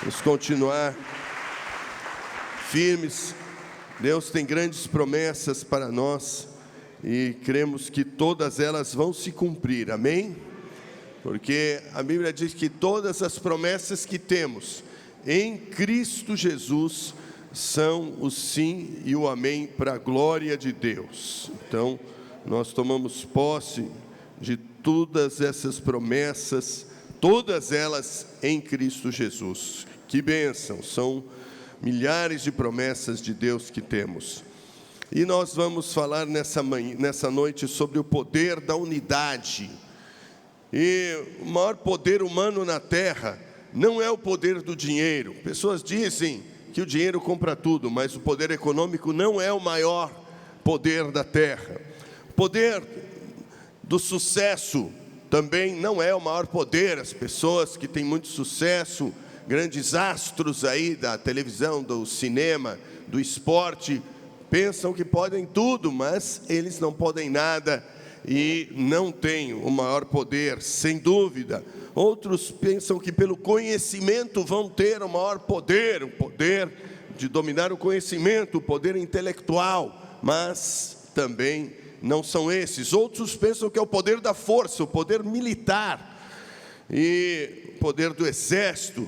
Vamos continuar firmes. Deus tem grandes promessas para nós e cremos que todas elas vão se cumprir, amém? Porque a Bíblia diz que todas as promessas que temos em Cristo Jesus são o sim e o amém para a glória de Deus. Então, nós tomamos posse de todas essas promessas, todas elas em Cristo Jesus. Que bênção, são milhares de promessas de Deus que temos. E nós vamos falar nessa noite sobre o poder da unidade. E o maior poder humano na terra não é o poder do dinheiro. Pessoas dizem que o dinheiro compra tudo, mas o poder econômico não é o maior poder da terra. O poder do sucesso também não é o maior poder. As pessoas que têm muito sucesso, grandes astros aí da televisão, do cinema, do esporte, pensam que podem tudo, mas eles não podem nada e não têm o maior poder, sem dúvida. Outros pensam que pelo conhecimento vão ter o maior poder, o poder de dominar o conhecimento, o poder intelectual, mas também não são esses. Outros pensam que é o poder da força, o poder militar e o poder do exército,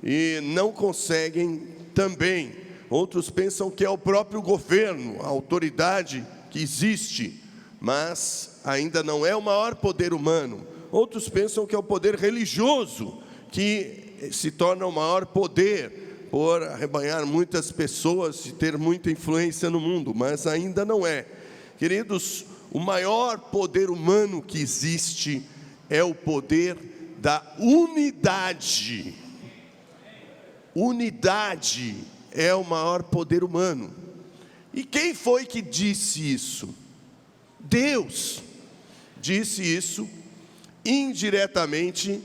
e não conseguem também. Outros pensam que é o próprio governo, a autoridade que existe, mas ainda não é o maior poder humano. Outros pensam que é o poder religioso, que se torna o maior poder, por arrebanhar muitas pessoas e ter muita influência no mundo, mas ainda não é. Queridos, o maior poder humano que existe é o poder da unidade. Unidade é o maior poder humano. E quem foi que disse isso? Deus disse isso indiretamente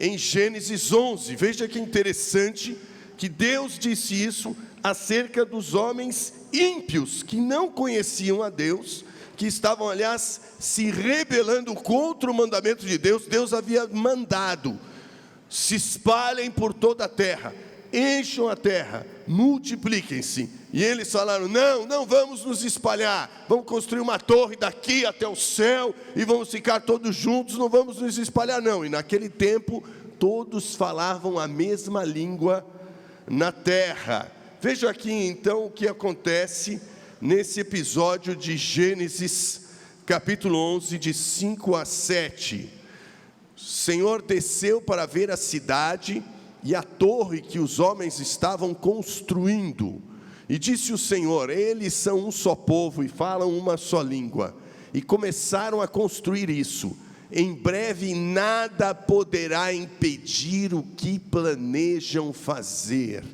em Gênesis 11. Veja que interessante que Deus disse isso acerca dos homens ímpios, que não conheciam a Deus, que estavam, aliás, se rebelando contra o mandamento de Deus. Deus havia mandado: se espalhem por toda a terra, encham a terra, multipliquem-se. E eles falaram: não vamos nos espalhar, vamos construir uma torre daqui até o céu e vamos ficar todos juntos, não vamos nos espalhar não. E naquele tempo todos falavam a mesma língua na terra. Veja aqui então o que acontece nesse episódio de Gênesis capítulo 11, de 5 a 7. O Senhor desceu para ver a cidade e a torre que os homens estavam construindo. E disse o Senhor: eles são um só povo e falam uma só língua. E começaram a construir isso. Em breve nada poderá impedir o que planejam fazer.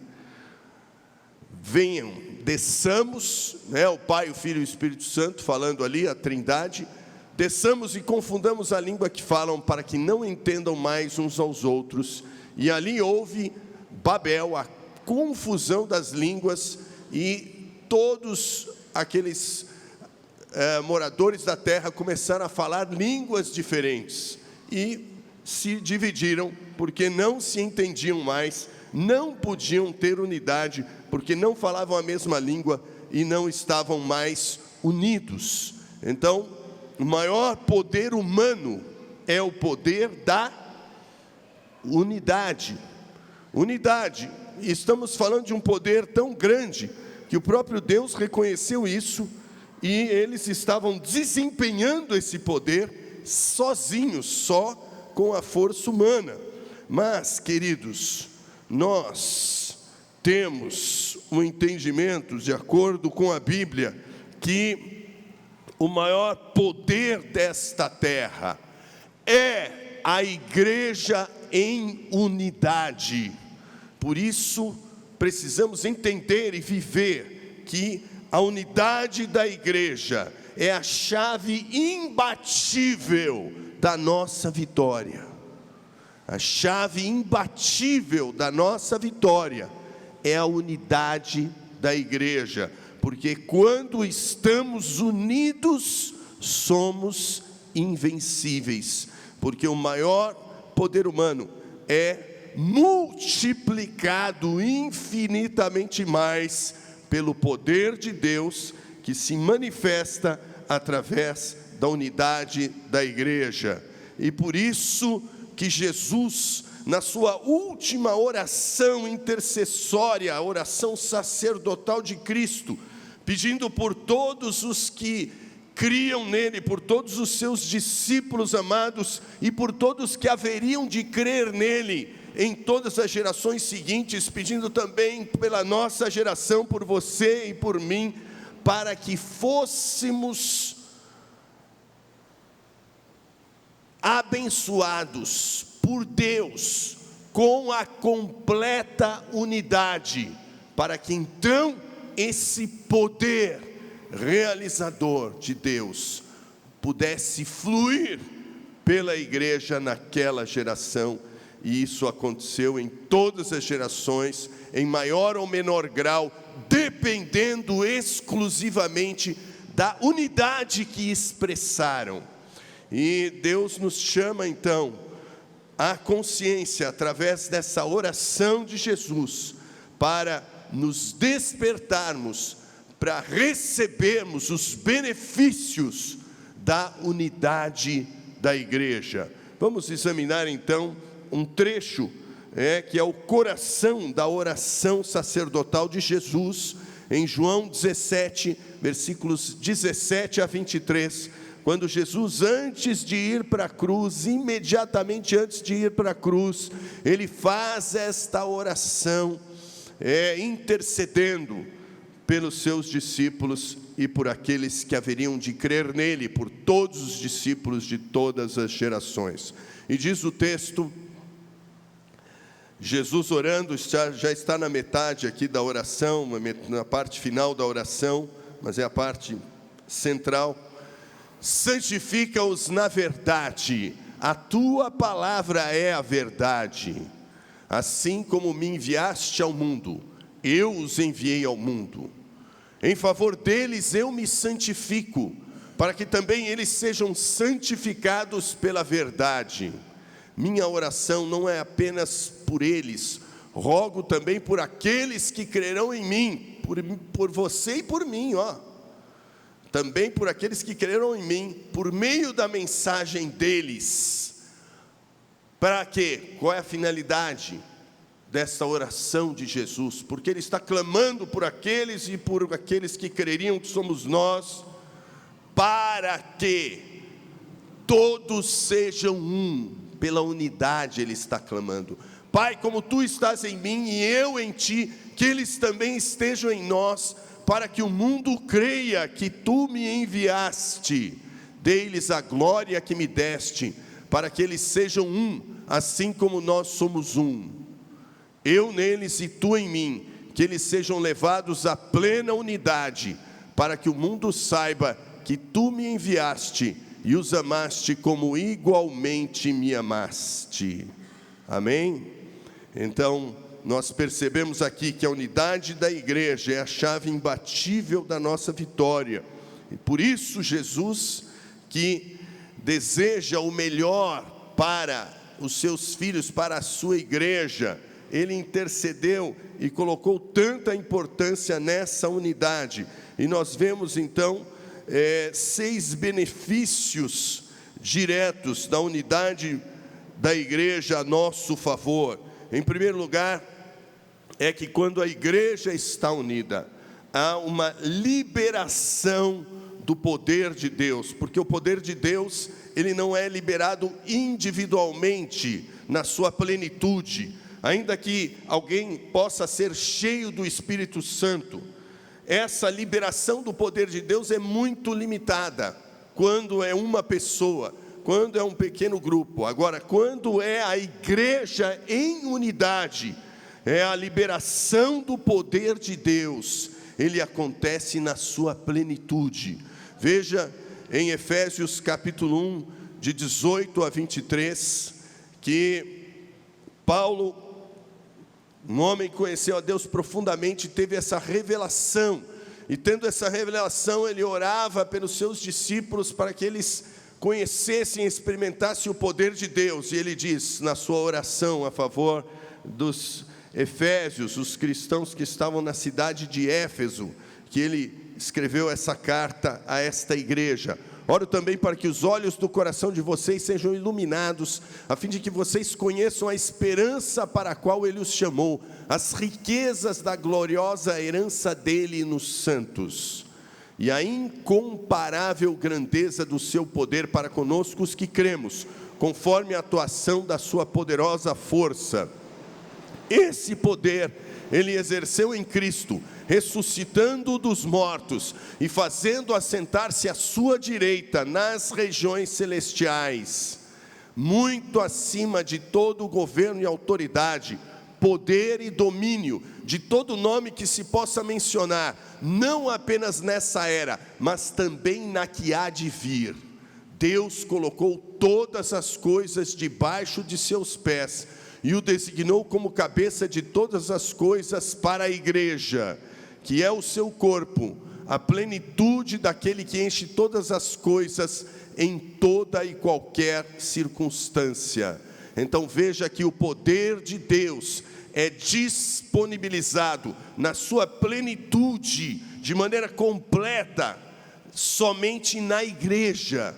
Venham, desçamos, o Pai, o Filho e o Espírito Santo, falando ali, a Trindade. Desçamos e confundamos a língua que falam, para que não entendam mais uns aos outros. E ali houve Babel, a confusão das línguas, e todos aqueles moradores da terra começaram a falar línguas diferentes. E se dividiram, porque não se entendiam mais, não podiam ter unidade, porque não falavam a mesma língua e não estavam mais unidos. Então, o maior poder humano é o poder da unidade. Unidade. Estamos falando de um poder tão grande que o próprio Deus reconheceu isso e eles estavam desempenhando esse poder sozinhos, só com a força humana. Mas, queridos, nós temos um entendimento, de acordo com a Bíblia, que o maior poder desta terra é a igreja em unidade. Por isso, precisamos entender e viver que a unidade da igreja é a chave imbatível da nossa vitória. A chave imbatível da nossa vitória é a unidade da igreja, porque quando estamos unidos, somos invencíveis, porque o maior poder humano é multiplicado infinitamente mais pelo poder de Deus que se manifesta através da unidade da igreja. E por isso que Jesus, na sua última oração intercessória, a oração sacerdotal de Cristo, pedindo por todos os que criam nele, por todos os seus discípulos amados e por todos que haveriam de crer nele em todas as gerações seguintes, pedindo também pela nossa geração, por você e por mim, para que fôssemos abençoados por Deus com a completa unidade, para que então esse poder realizador de Deus pudesse fluir pela igreja naquela geração. E isso aconteceu em todas as gerações, em maior ou menor grau, dependendo exclusivamente da unidade que expressaram. E Deus nos chama então à consciência, através dessa oração de Jesus, para nos despertarmos, para recebermos os benefícios da unidade da igreja. Vamos examinar então um trecho que é o coração da oração sacerdotal de Jesus, em João 17, versículos 17 a 23, quando Jesus, antes de ir para a cruz, imediatamente antes de ir para a cruz, ele faz esta oração, intercedendo pelos seus discípulos e por aqueles que haveriam de crer nele, por todos os discípulos de todas as gerações. E diz o texto, Jesus orando, já está na metade aqui da oração, na parte final da oração, mas é a parte central. Santifica-os na verdade, a tua palavra é a verdade. Assim como me enviaste ao mundo, eu os enviei ao mundo. Em favor deles eu me santifico, para que também eles sejam santificados pela verdade. Minha oração não é apenas por eles, rogo também por aqueles que crerão em mim, por você e por mim, também por aqueles que creram em mim, por meio da mensagem deles. Para quê? Qual é a finalidade dessa oração de Jesus? Porque ele está clamando por aqueles e por aqueles que creriam, que somos nós, para que todos sejam um. Pela unidade ele está clamando. Pai, como tu estás em mim e eu em ti, que eles também estejam em nós, para que o mundo creia que tu me enviaste. Dei-lhes a glória que me deste, para que eles sejam um, assim como nós somos um. Eu neles e tu em mim, que eles sejam levados à plena unidade, para que o mundo saiba que tu me enviaste e os amaste como igualmente me amaste. Amém? Então, nós percebemos aqui que a unidade da igreja é a chave imbatível da nossa vitória. E por isso Jesus, que deseja o melhor para os seus filhos, para a sua igreja, ele intercedeu e colocou tanta importância nessa unidade. E nós vemos então 6 benefícios diretos da unidade da igreja a nosso favor. Em primeiro lugar, é que quando a igreja está unida, há uma liberação do poder de Deus, porque o poder de Deus, ele não é liberado individualmente na sua plenitude, ainda que alguém possa ser cheio do Espírito Santo. Essa liberação do poder de Deus é muito limitada, quando é uma pessoa, quando é um pequeno grupo. Agora, quando é a igreja em unidade, é a liberação do poder de Deus, ele acontece na sua plenitude. Veja em Efésios capítulo 1, de 18 a 23, que Paulo, um homem que conheceu a Deus profundamente, teve essa revelação, e tendo essa revelação, ele orava pelos seus discípulos, para que eles conhecessem e experimentassem o poder de Deus, e ele diz na sua oração a favor dos Efésios, os cristãos que estavam na cidade de Éfeso, que ele escreveu essa carta a esta igreja. Oro também para que os olhos do coração de vocês sejam iluminados, a fim de que vocês conheçam a esperança para a qual Ele os chamou, as riquezas da gloriosa herança dEle nos santos, e a incomparável grandeza do seu poder para conosco os que cremos, conforme a atuação da sua poderosa força. Esse poder Ele exerceu em Cristo, ressuscitando-o dos mortos e fazendo assentar-se à sua direita nas regiões celestiais, muito acima de todo o governo e autoridade, poder e domínio, de todo nome que se possa mencionar, não apenas nessa era, mas também na que há de vir. Deus colocou todas as coisas debaixo de seus pés e o designou como cabeça de todas as coisas para a igreja, que é o seu corpo, a plenitude daquele que enche todas as coisas em toda e qualquer circunstância. Então veja que o poder de Deus é disponibilizado na sua plenitude, de maneira completa, somente na igreja.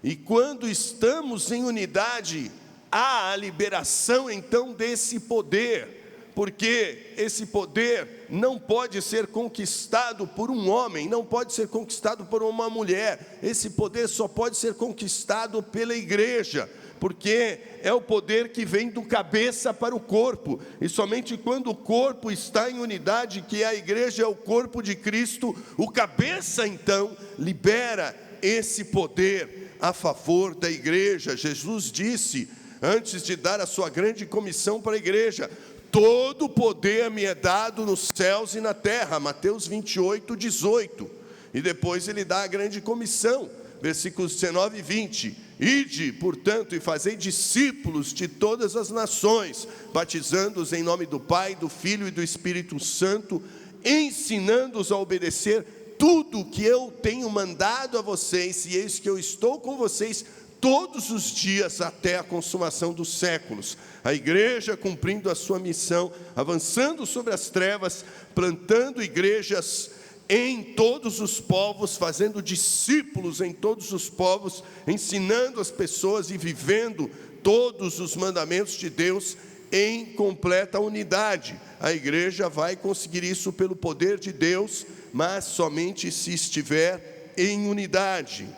E quando estamos em unidade, há a liberação então desse poder, porque esse poder não pode ser conquistado por um homem, não pode ser conquistado por uma mulher, esse poder só pode ser conquistado pela igreja, porque é o poder que vem do cabeça para o corpo, e somente quando o corpo está em unidade, que a igreja é o corpo de Cristo, o cabeça então libera esse poder a favor da igreja. Jesus disse, antes de dar a sua grande comissão para a igreja: todo poder me é dado nos céus e na terra, Mateus 28, 18, e depois ele dá a grande comissão, versículos 19 e 20, ide, portanto, e fazei discípulos de todas as nações, batizando-os em nome do Pai, do Filho e do Espírito Santo, ensinando-os a obedecer tudo que eu tenho mandado a vocês, e eis que eu estou com vocês todos os dias até a consumação dos séculos. A igreja cumprindo a sua missão, avançando sobre as trevas, plantando igrejas em todos os povos, fazendo discípulos em todos os povos, ensinando as pessoas e vivendo todos os mandamentos de Deus em completa unidade. A igreja vai conseguir isso pelo poder de Deus, mas somente se estiver em unidade.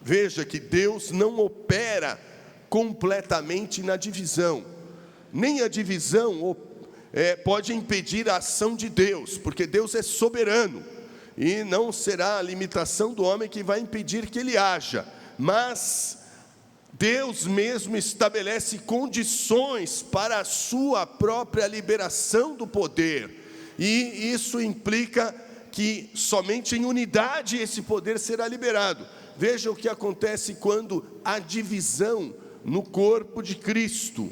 Veja que Deus não opera completamente na divisão, nem a divisão pode impedir a ação de Deus, porque Deus é soberano, e não será a limitação do homem que vai impedir que ele haja, mas Deus mesmo estabelece condições para a sua própria liberação do poder, e isso implica que somente em unidade esse poder será liberado. Veja o que acontece quando há divisão no corpo de Cristo.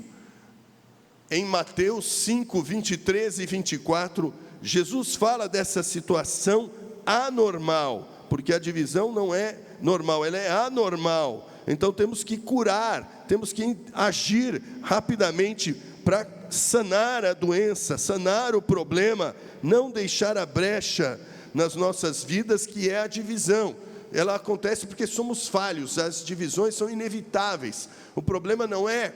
Em Mateus 5, 23 e 24, Jesus fala dessa situação anormal, porque a divisão não é normal, ela é anormal. Então temos que curar, temos que agir rapidamente para sanar a doença, sanar o problema, não deixar a brecha nas nossas vidas, que é a divisão. Ela acontece porque somos falhos, as divisões são inevitáveis. O problema não é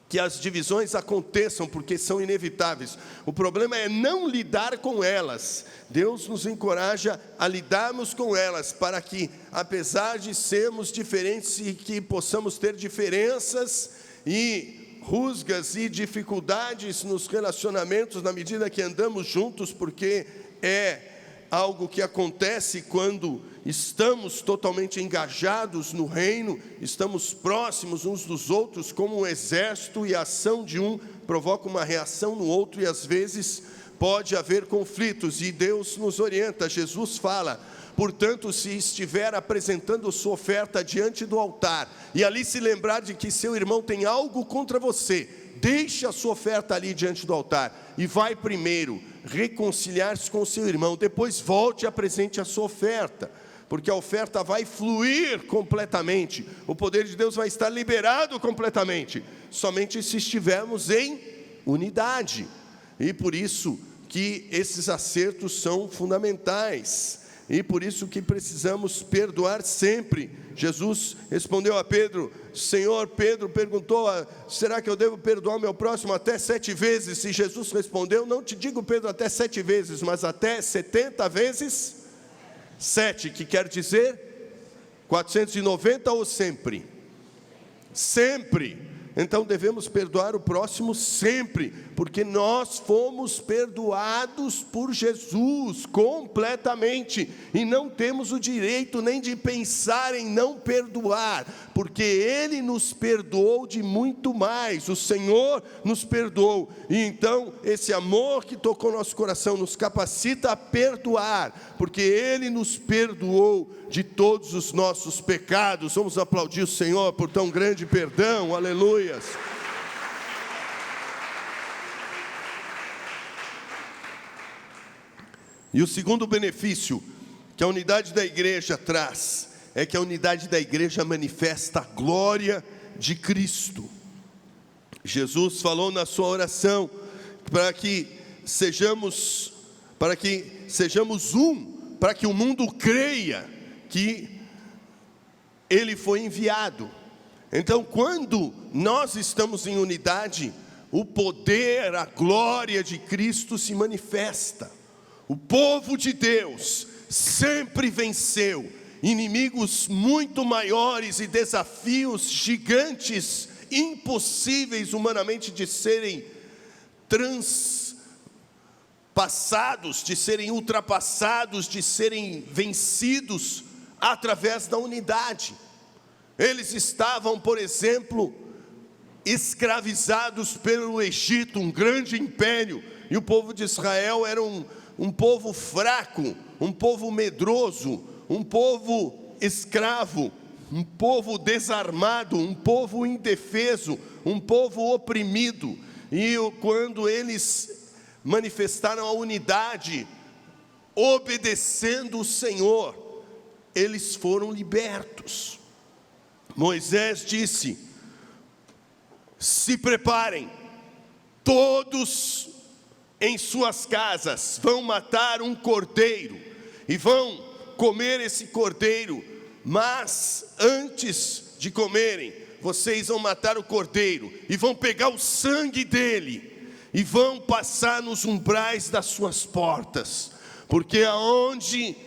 que as divisões aconteçam porque são inevitáveis, o problema é não lidar com elas. Deus nos encoraja a lidarmos com elas, para que, apesar de sermos diferentes e que possamos ter diferenças e rusgas e dificuldades nos relacionamentos, na medida que andamos juntos, porque é algo que acontece quando estamos totalmente engajados no reino, estamos próximos uns dos outros como um exército, e a ação de um provoca uma reação no outro, e às vezes pode haver conflitos, e Deus nos orienta. Jesus fala: portanto, se estiver apresentando sua oferta diante do altar, e ali se lembrar de que seu irmão tem algo contra você, deixe a sua oferta ali diante do altar, e vai primeiro reconciliar-se com o seu irmão, depois volte e apresente a sua oferta, porque a oferta vai fluir completamente, o poder de Deus vai estar liberado completamente, somente se estivermos em unidade. E por isso que esses acertos são fundamentais. E por isso que precisamos perdoar sempre. Jesus respondeu a Pedro, Senhor, Pedro perguntou, será que eu devo perdoar o meu próximo até 7 vezes? E Jesus respondeu, não te digo, Pedro, até 7 vezes, mas até 70 vezes 7, que quer dizer 490 ou sempre? Sempre. Então devemos perdoar o próximo sempre, porque nós fomos perdoados por Jesus completamente, e não temos o direito nem de pensar em não perdoar, porque Ele nos perdoou de muito mais, o Senhor nos perdoou, e então esse amor que tocou nosso coração nos capacita a perdoar, porque Ele nos perdoou de todos os nossos pecados. Vamos aplaudir o Senhor por tão grande perdão, aleluias. E o segundo benefício que a unidade da igreja traz, é que a unidade da igreja manifesta a glória de Cristo. Jesus falou na sua oração, para que sejamos um, para que o mundo creia que Ele foi enviado. Então, quando nós estamos em unidade, o poder, a glória de Cristo se manifesta. O povo de Deus sempre venceu inimigos muito maiores e desafios gigantes, impossíveis humanamente de serem transpassados, de serem ultrapassados, de serem vencidos através da unidade. Eles estavam, por exemplo, escravizados pelo Egito, um grande império, e o povo de Israel era um povo fraco, um povo medroso, um povo escravo, um povo desarmado, um povo indefeso, um povo oprimido. E quando eles manifestaram a unidade, obedecendo o Senhor, eles foram libertos. Moisés disse, se preparem, todos em suas casas vão matar um cordeiro, e vão comer esse cordeiro, mas antes de comerem, vocês vão matar o cordeiro, e vão pegar o sangue dele, e vão passar nos umbrais das suas portas, porque aonde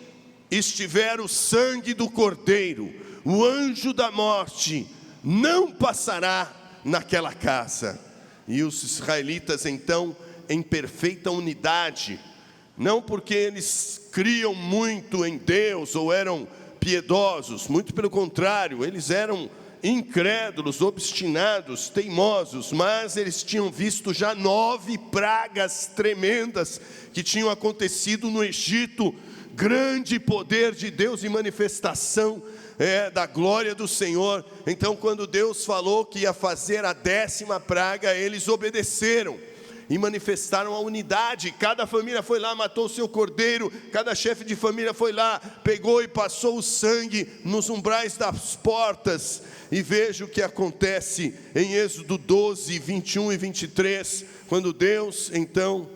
estiver o sangue do cordeiro, o anjo da morte não passará naquela casa. E os israelitas então, em perfeita unidade, não porque eles criam muito em Deus ou eram piedosos, muito pelo contrário, eles eram incrédulos, obstinados, teimosos, mas eles tinham visto já 9 pragas tremendas que tinham acontecido no Egito, grande poder de Deus e manifestação da glória do Senhor. Então, quando Deus falou que ia fazer a 10ª praga, eles obedeceram e manifestaram a unidade. Cada família foi lá, matou o seu cordeiro, cada chefe de família foi lá, pegou e passou o sangue nos umbrais das portas. E veja o que acontece em Êxodo 12, 21 e 23, quando Deus então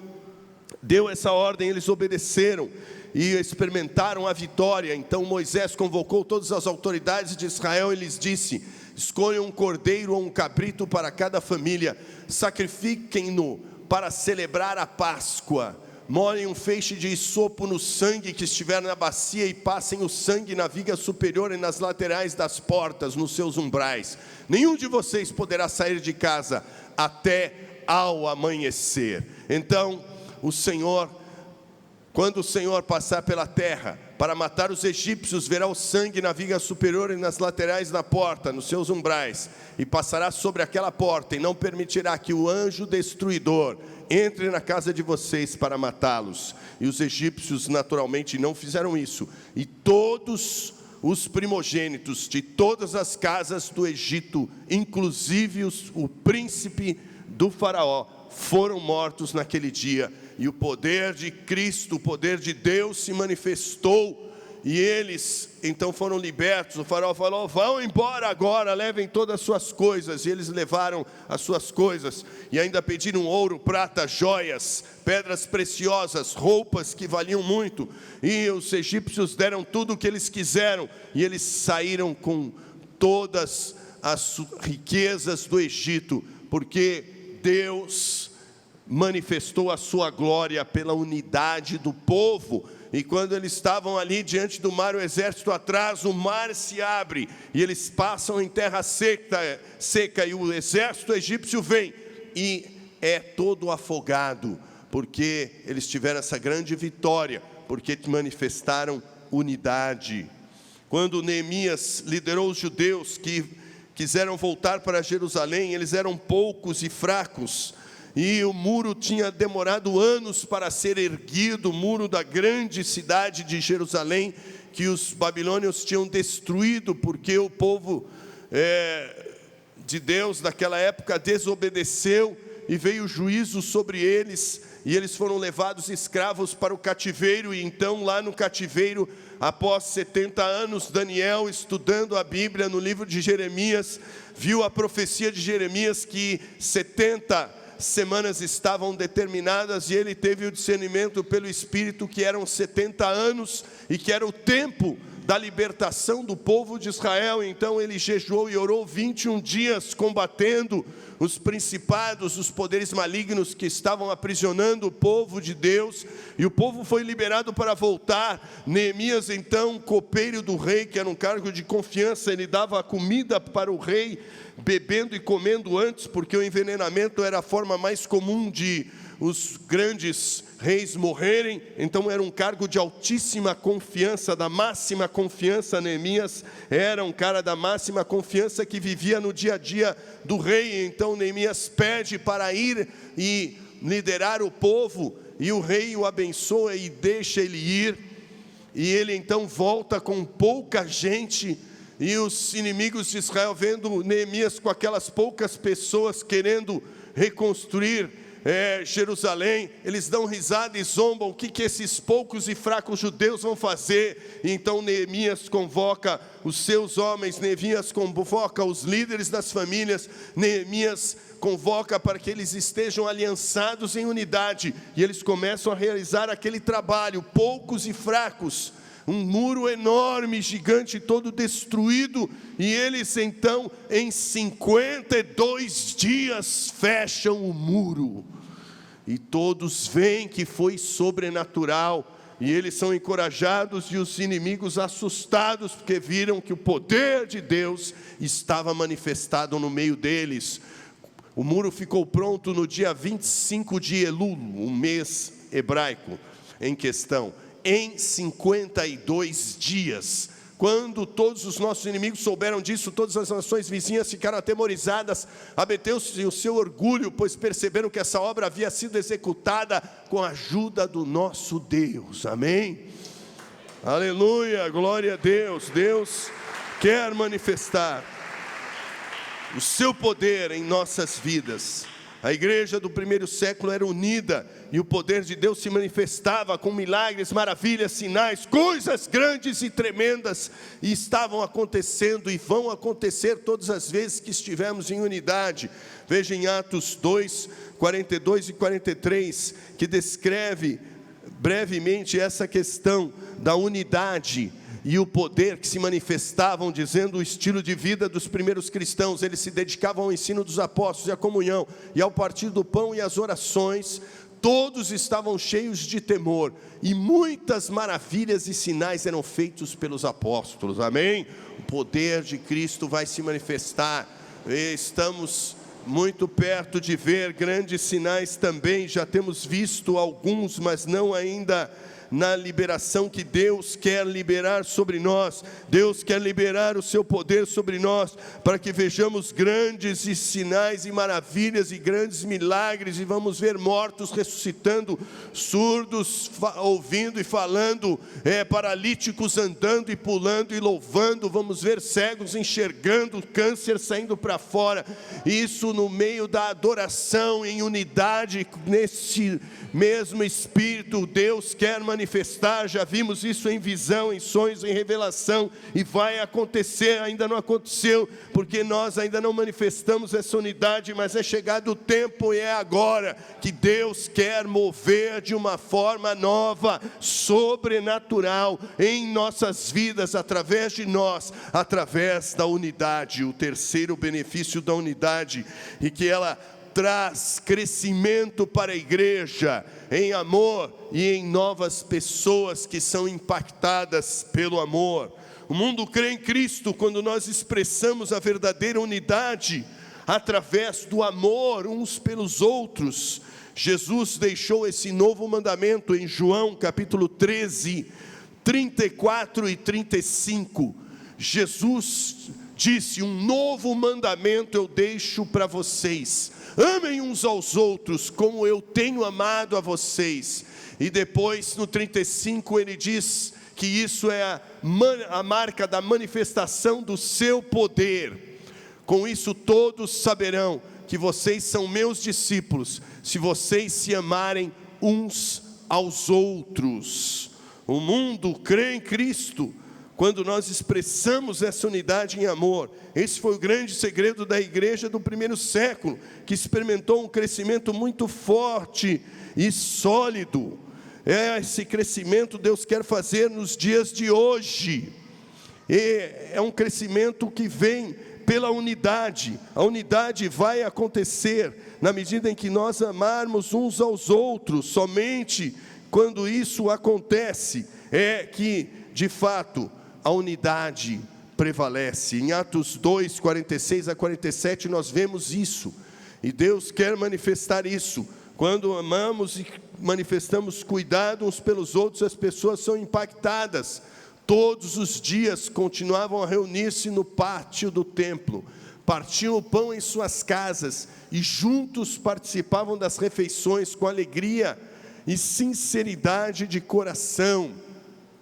deu essa ordem, eles obedeceram e experimentaram a vitória. Então Moisés convocou todas as autoridades de Israel e lhes disse, escolham um cordeiro ou um cabrito para cada família, sacrifiquem-no para celebrar a Páscoa, molhem um feixe de hisopo no sangue que estiver na bacia e passem o sangue na viga superior e nas laterais das portas, nos seus umbrais. Nenhum de vocês poderá sair de casa até ao amanhecer. Então quando o Senhor passar pela terra para matar os egípcios, verá o sangue na viga superior e nas laterais da porta, nos seus umbrais, e passará sobre aquela porta, e não permitirá que o anjo destruidor entre na casa de vocês para matá-los. E os egípcios naturalmente não fizeram isso, e todos os primogênitos de todas as casas do Egito, inclusive o príncipe do faraó, foram mortos naquele dia. E o poder de Cristo, o poder de Deus se manifestou, e eles então foram libertos. O faraó falou: vão embora agora, levem todas as suas coisas. E eles levaram as suas coisas, e ainda pediram ouro, prata, joias, pedras preciosas, roupas que valiam muito. E os egípcios deram tudo o que eles quiseram, e eles saíram com todas as riquezas do Egito, porque Deus manifestou a sua glória pela unidade do povo. E quando eles estavam ali diante do mar, o exército atrás, o mar se abre, e eles passam em terra seca, e o exército egípcio vem, e é todo afogado, porque eles tiveram essa grande vitória, porque manifestaram unidade. Quando Neemias liderou os judeus que quiseram voltar para Jerusalém, eles eram poucos e fracos, e o muro tinha demorado anos para ser erguido, o muro da grande cidade de Jerusalém, que os babilônios tinham destruído, porque o povo de Deus naquela época desobedeceu, e veio juízo sobre eles, e eles foram levados escravos para o cativeiro. E então lá no cativeiro, após 70 anos, Daniel, estudando a Bíblia no livro de Jeremias, viu a profecia de Jeremias que 70 semanas estavam determinadas, e ele teve o discernimento pelo Espírito que eram 70 anos, e que era o tempo da libertação do povo de Israel. Então ele jejuou e orou 21 dias, combatendo os principados, os poderes malignos que estavam aprisionando o povo de Deus, e o povo foi liberado para voltar. Neemias, então, copeiro do rei, que era um cargo de confiança, ele dava a comida para o rei, bebendo e comendo antes, porque o envenenamento era a forma mais comum de os grandes reis morrerem. Então era um cargo de altíssima confiança, da máxima confiança. Neemias era um cara da máxima confiança, que vivia no dia a dia do rei. Então Neemias pede para ir e liderar o povo, e o rei o abençoa e deixa ele ir, e ele então volta com pouca gente. E os inimigos de Israel, vendo Neemias com aquelas poucas pessoas querendo reconstruir Jerusalém, eles dão risada e zombam. O que esses poucos e fracos judeus vão fazer? E então Neemias convoca os seus homens, Neemias convoca os líderes das famílias, Neemias convoca para que eles estejam aliançados em unidade, e eles começam a realizar aquele trabalho, poucos e fracos, um muro enorme, gigante, todo destruído. E eles então, em 52 dias, fecham o muro, e todos veem que foi sobrenatural, e eles são encorajados, e os inimigos assustados, porque viram que o poder de Deus estava manifestado no meio deles. O muro ficou pronto no dia 25 de Elul, um mês hebraico em questão, em 52 dias. Quando todos os nossos inimigos souberam disso, todas as nações vizinhas ficaram atemorizadas, abateu-se o seu orgulho, pois perceberam que essa obra havia sido executada com a ajuda do nosso Deus. Amém? Aleluia, glória a Deus. Deus quer manifestar o seu poder em nossas vidas. A igreja do primeiro século era unida, e o poder de Deus se manifestava com milagres, maravilhas, sinais, coisas grandes e tremendas, e estavam acontecendo e vão acontecer todas as vezes que estivermos em unidade. Veja em Atos 2, 42 e 43, que descreve brevemente essa questão da unidade e o poder que se manifestavam, dizendo o estilo de vida dos primeiros cristãos. Eles se dedicavam ao ensino dos apóstolos e à comunhão, e ao partir do pão e às orações. Todos estavam cheios de temor, e muitas maravilhas e sinais eram feitos pelos apóstolos. Amém? O poder de Cristo vai se manifestar. Estamos muito perto de ver grandes sinais também. Já temos visto alguns, mas não ainda na liberação que Deus quer liberar sobre nós. Deus quer liberar o seu poder sobre nós, para que vejamos grandes e sinais e maravilhas e grandes milagres, e vamos ver mortos ressuscitando, surdos ouvindo e falando, paralíticos andando e pulando e louvando, vamos ver cegos enxergando, câncer saindo para fora. Isso no meio da adoração, em unidade, nesse mesmo Espírito. Deus quer manifestar manifestar, já vimos isso em visão, em sonhos, em revelação, e vai acontecer, ainda não aconteceu, porque nós ainda não manifestamos essa unidade, mas é chegado o tempo e é agora que Deus quer mover de uma forma nova, sobrenatural, em nossas vidas, através de nós, através da unidade. O terceiro benefício da unidade, e que ela traz crescimento para a igreja, em amor e em novas pessoas que são impactadas pelo amor. O mundo crê em Cristo quando nós expressamos a verdadeira unidade, através do amor uns pelos outros. Jesus deixou esse novo mandamento em João capítulo 13, 34 e 35. Jesus disse: um novo mandamento eu deixo para vocês: amem uns aos outros como eu tenho amado a vocês. E depois no 35 ele diz que isso é a marca da manifestação do seu poder. Com isso todos saberão que vocês são meus discípulos, se vocês se amarem uns aos outros. O mundo crê em Cristo quando nós expressamos essa unidade em amor. Esse foi o grande segredo da igreja do primeiro século, que experimentou um crescimento muito forte e sólido. Esse crescimento Deus quer fazer nos dias de hoje. É um crescimento que vem pela unidade. A unidade vai acontecer na medida em que nós amarmos uns aos outros. Somente quando isso acontece é que, de fato, a unidade prevalece. Em Atos 2, 46 a 47 nós vemos isso, e Deus quer manifestar isso. Quando amamos e manifestamos cuidado uns pelos outros, as pessoas são impactadas. Todos os dias continuavam a reunir-se no pátio do templo, partiam o pão em suas casas e juntos participavam das refeições com alegria e sinceridade de coração.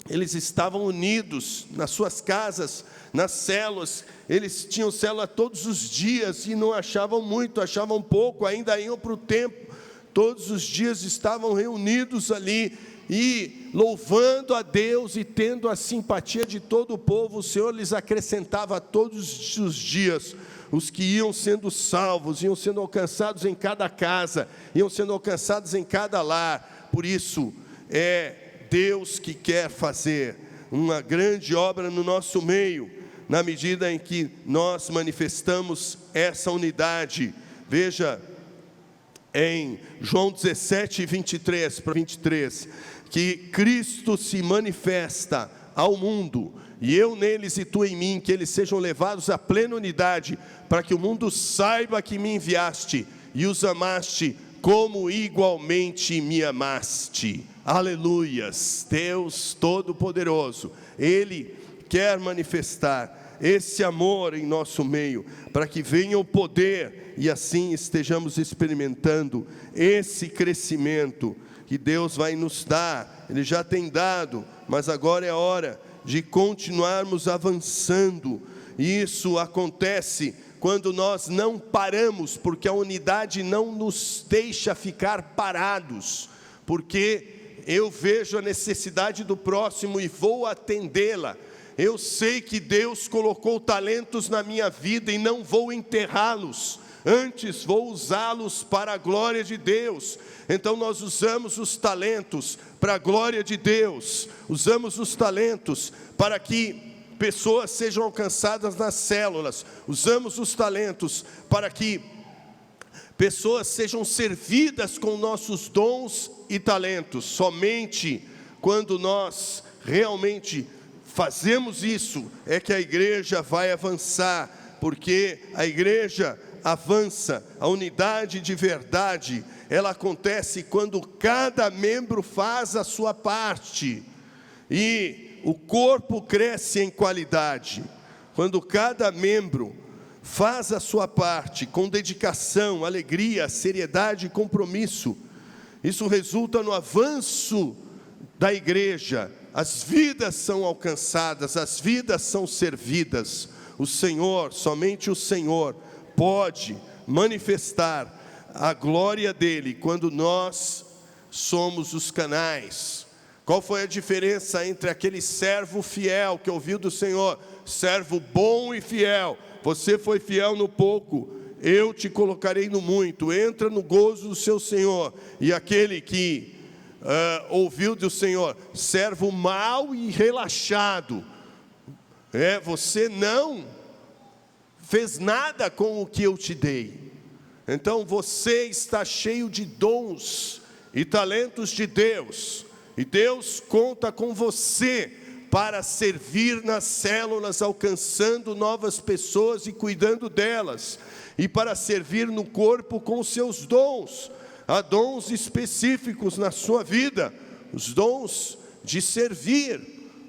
Eles estavam unidos nas suas casas, nas células. Eles tinham célula todos os dias e não achavam muito, achavam pouco, ainda iam para o templo. Todos os dias estavam reunidos ali e louvando a Deus e tendo a simpatia de todo o povo. O Senhor lhes acrescentava todos os dias os que iam sendo salvos, iam sendo alcançados em cada casa, iam sendo alcançados em cada lar. Por isso é Deus que quer fazer uma grande obra no nosso meio, na medida em que nós manifestamos essa unidade. Veja em João 17, 23 para 23, que Cristo se manifesta ao mundo, e eu neles e tu em mim, que eles sejam levados à plena unidade, para que o mundo saiba que me enviaste e os amaste como igualmente me amaste. Aleluias. Deus Todo-Poderoso, Ele quer manifestar esse amor em nosso meio, para que venha o poder e assim estejamos experimentando esse crescimento que Deus vai nos dar. Ele já tem dado, mas agora é hora de continuarmos avançando. E isso acontece quando nós não paramos, porque a unidade não nos deixa ficar parados, porque eu vejo a necessidade do próximo e vou atendê-la. Eu sei que Deus colocou talentos na minha vida e não vou enterrá-los, antes vou usá-los para a glória de Deus. Então nós usamos os talentos para a glória de Deus, usamos os talentos para que pessoas sejam alcançadas nas células, usamos os talentos para que pessoas sejam servidas com nossos dons e talentos. Somente quando nós realmente fazemos isso é que a igreja vai avançar, porque a igreja avança, a unidade de verdade, ela acontece quando cada membro faz a sua parte, e o corpo cresce em qualidade, quando cada membro faz a sua parte, com dedicação, alegria, seriedade e compromisso. Isso resulta no avanço da igreja, as vidas são alcançadas, as vidas são servidas. O Senhor, somente o Senhor, pode manifestar a glória dele quando nós somos os canais. Qual foi a diferença entre aquele servo fiel que ouviu do Senhor? Servo bom e fiel. Você foi fiel no pouco, eu te colocarei no muito. Entra no gozo do seu Senhor. E aquele que ouviu do Senhor, servo mau e relaxado. Você não fez nada com o que eu te dei. Então você está cheio de dons e talentos de Deus. E Deus conta com você para servir nas células, alcançando novas pessoas e cuidando delas. E para servir no corpo com seus dons. Há dons específicos na sua vida. Os dons de servir,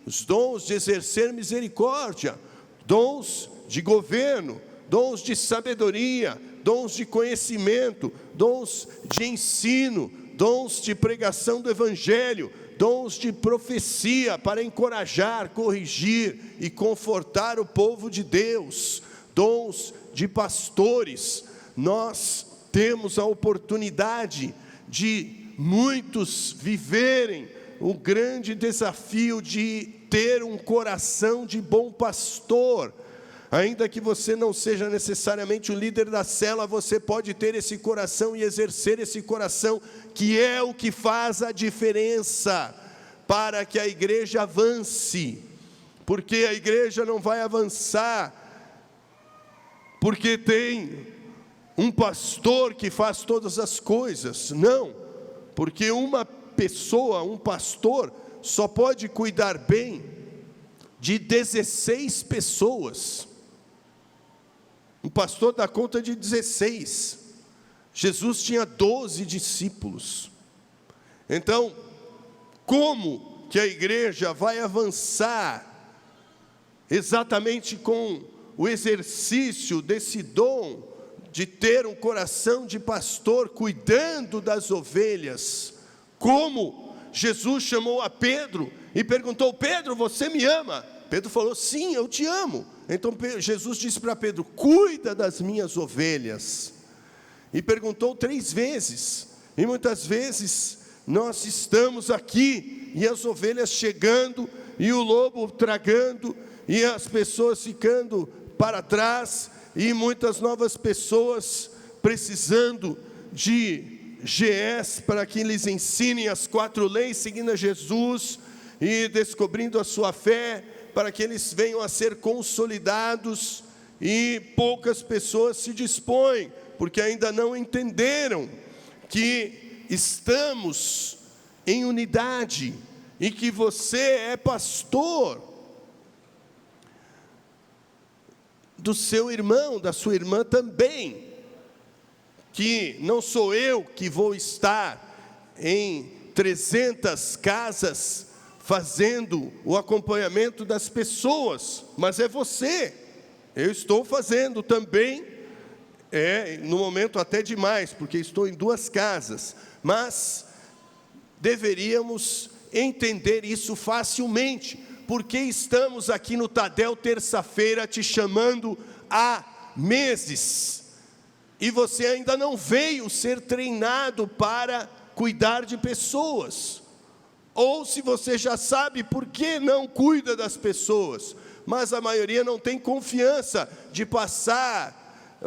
os dons de exercer misericórdia, dons de governo, dons de sabedoria, dons de conhecimento, dons de ensino, dons de pregação do Evangelho, dons de profecia para encorajar, corrigir e confortar o povo de Deus, dons de pastores. Nós temos a oportunidade de muitos viverem o grande desafio de ter um coração de bom pastor. Ainda que você não seja necessariamente o líder da célula, você pode ter esse coração e exercer esse coração, que é o que faz a diferença para que a igreja avance. Porque a igreja não vai avançar porque tem um pastor que faz todas as coisas. Não, porque uma pessoa, um pastor, só pode cuidar bem de 16 pessoas. Um pastor dá conta de 16. Jesus tinha 12 discípulos. Então, como que a igreja vai avançar exatamente com o exercício desse dom de ter um coração de pastor cuidando das ovelhas? Como Jesus chamou a Pedro e perguntou: Pedro, você me ama? Pedro falou: sim, eu te amo. Então Jesus disse para Pedro: cuida das minhas ovelhas. E perguntou 3 vezes. E muitas vezes nós estamos aqui e as ovelhas chegando e o lobo tragando e as pessoas ficando para trás e muitas novas pessoas precisando de GEs para que lhes ensinem as 4 leis, seguindo a Jesus e descobrindo a sua fé, para que eles venham a ser consolidados. E poucas pessoas se dispõem, porque ainda não entenderam que estamos em unidade e que você é pastor do seu irmão, da sua irmã também, que não sou eu que vou estar em 300 casas fazendo o acompanhamento das pessoas, mas é você. Eu estou fazendo também, no momento até demais, porque estou em 2 casas, mas deveríamos entender isso facilmente, porque estamos aqui no Tadel terça-feira te chamando há meses, e você ainda não veio ser treinado para cuidar de pessoas. Ou se você já sabe, por que não cuida das pessoas? Mas a maioria não tem confiança de passar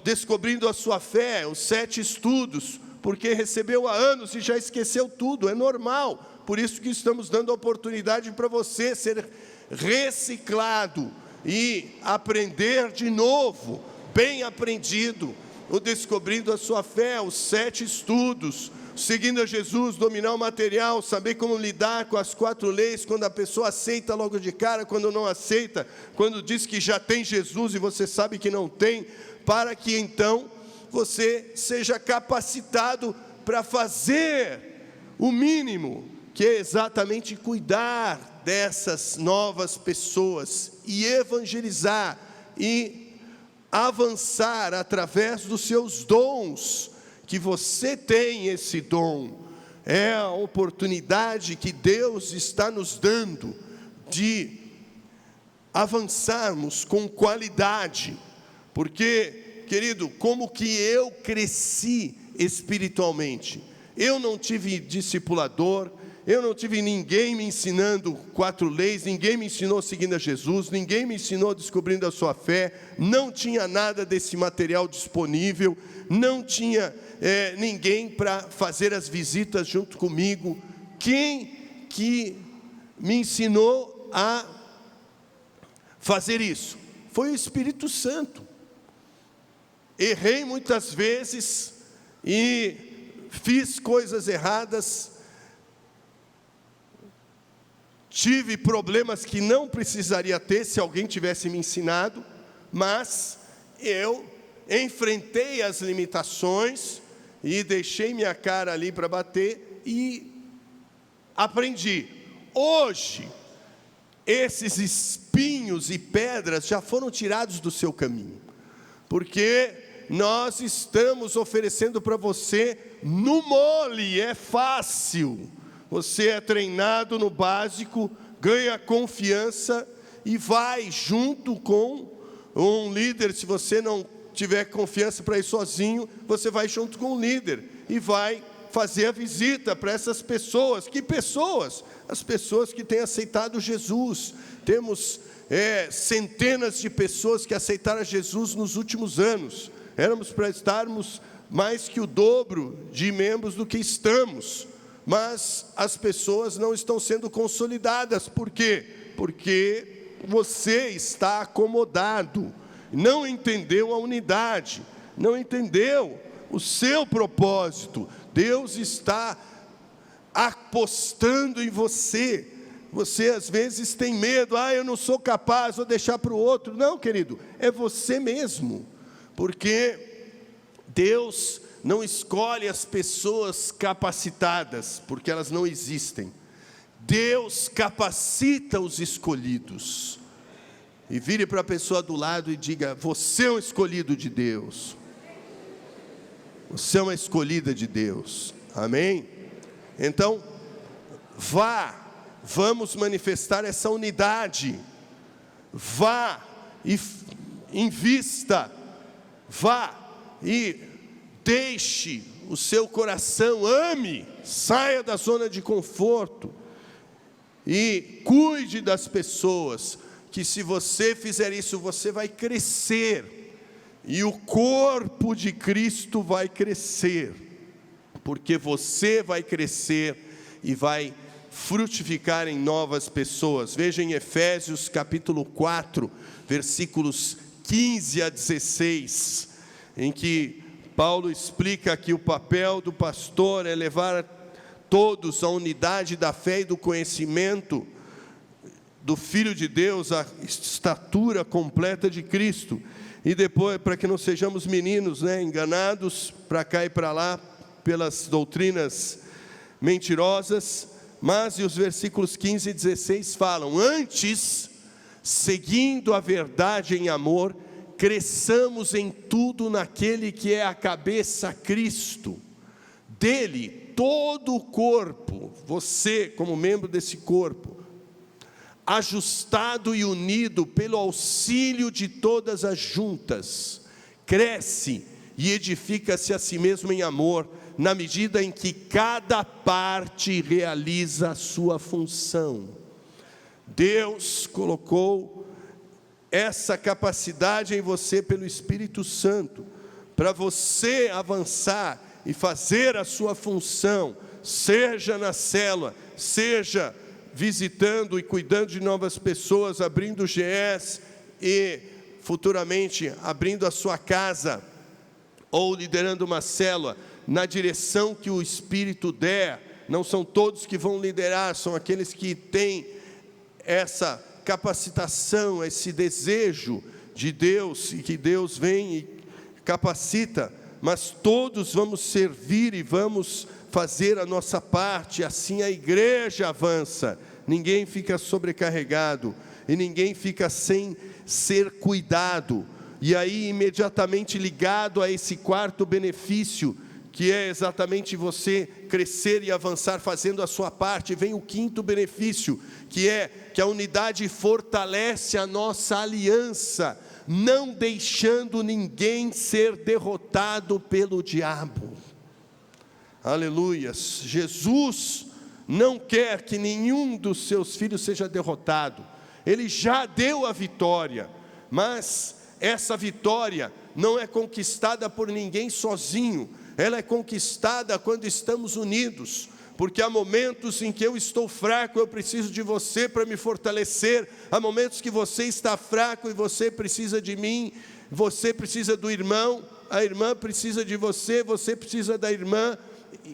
descobrindo a sua fé, os 7 estudos, porque recebeu há anos e já esqueceu tudo. É normal. Por isso que estamos dando a oportunidade para você ser reciclado e aprender de novo, bem aprendido, o descobrindo a sua fé, os 7 estudos, seguindo a Jesus, dominar o material, saber como lidar com as 4 leis, quando a pessoa aceita logo de cara, quando não aceita, quando diz que já tem Jesus e você sabe que não tem, para que então você seja capacitado para fazer o mínimo, que é exatamente cuidar dessas novas pessoas e evangelizar e avançar através dos seus dons, que você tem esse dom. É a oportunidade que Deus está nos dando de avançarmos com qualidade, porque, querido, como que eu cresci espiritualmente? Eu não tive discipulador, eu não tive ninguém me ensinando 4 leis, ninguém me ensinou seguindo a Jesus, ninguém me ensinou descobrindo a sua fé, não tinha nada desse material disponível, não tinha ninguém para fazer as visitas junto comigo. Quem que me ensinou a fazer isso? Foi o Espírito Santo. Errei muitas vezes e fiz coisas erradas, tive problemas que não precisaria ter se alguém tivesse me ensinado, mas eu enfrentei as limitações e deixei minha cara ali para bater e aprendi. Hoje, esses espinhos e pedras já foram tirados do seu caminho, porque nós estamos oferecendo para você no mole, é fácil. Você é treinado no básico, ganha confiança e vai junto com um líder. Se você não tiver confiança para ir sozinho, você vai junto com o líder e vai fazer a visita para essas pessoas. Que pessoas? As pessoas que têm aceitado Jesus. Temos centenas de pessoas que aceitaram Jesus nos últimos anos. Éramos para estarmos mais que o dobro de membros do que estamos, mas as pessoas não estão sendo consolidadas. Por quê? Porque você está acomodado, não entendeu a unidade, não entendeu o seu propósito. Deus está apostando em você. Você às vezes tem medo, eu não sou capaz, vou deixar para o outro. Não, querido, é você mesmo, porque Deus não escolhe as pessoas capacitadas, porque elas não existem. Deus capacita os escolhidos. E vire para a pessoa do lado e diga: você é um escolhido de Deus. Você é uma escolhida de Deus. Amém? Então, vamos manifestar essa unidade. Vá e invista. Vá e deixe o seu coração, ame, saia da zona de conforto e cuide das pessoas, que se você fizer isso, você vai crescer e o corpo de Cristo vai crescer, porque você vai crescer e vai frutificar em novas pessoas. Veja em Efésios capítulo 4, versículos 15 a 16, em que Paulo explica que o papel do pastor é levar todos à unidade da fé e do conhecimento do Filho de Deus, a estatura completa de Cristo. E depois, para que não sejamos meninos, enganados para cá e para lá pelas doutrinas mentirosas. Mas e os versículos 15 e 16 falam: antes, seguindo a verdade em amor, cresçamos em tudo naquele que é a cabeça, Cristo. Dele, todo o corpo, você como membro desse corpo, ajustado e unido pelo auxílio de todas as juntas, cresce e edifica-se a si mesmo em amor, na medida em que cada parte realiza a sua função. Deus colocou essa capacidade em você pelo Espírito Santo, para você avançar e fazer a sua função, seja na célula, seja visitando e cuidando de novas pessoas, abrindo GES e futuramente abrindo a sua casa, ou liderando uma célula, na direção que o Espírito der. Não são todos que vão liderar, são aqueles que têm essa capacitação, esse desejo de Deus, e que Deus vem e capacita, mas todos vamos servir e vamos fazer a nossa parte. Assim a igreja avança, ninguém fica sobrecarregado e ninguém fica sem ser cuidado. E aí, imediatamente ligado a esse quarto benefício, que é exatamente você crescer e avançar fazendo a sua parte, vem o quinto benefício, que é que a unidade fortalece a nossa aliança, não deixando ninguém ser derrotado pelo diabo. Aleluia. Jesus não quer que nenhum dos seus filhos seja derrotado. Ele já deu a vitória, mas essa vitória não é conquistada por ninguém sozinho. Ela é conquistada quando estamos unidos. Porque há momentos em que eu estou fraco, eu preciso de você para me fortalecer. Há momentos que você está fraco e você precisa de mim. Você precisa do irmão, a irmã precisa de você, você precisa da irmã.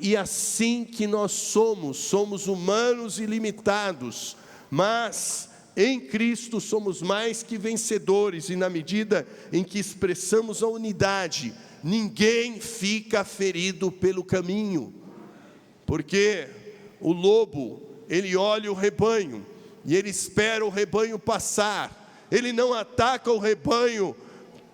E assim que nós somos humanos e limitados, mas em Cristo somos mais que vencedores. E na medida em que expressamos a unidade, ninguém fica ferido pelo caminho. Porque o lobo, ele olha o rebanho e ele espera o rebanho passar. Ele não ataca o rebanho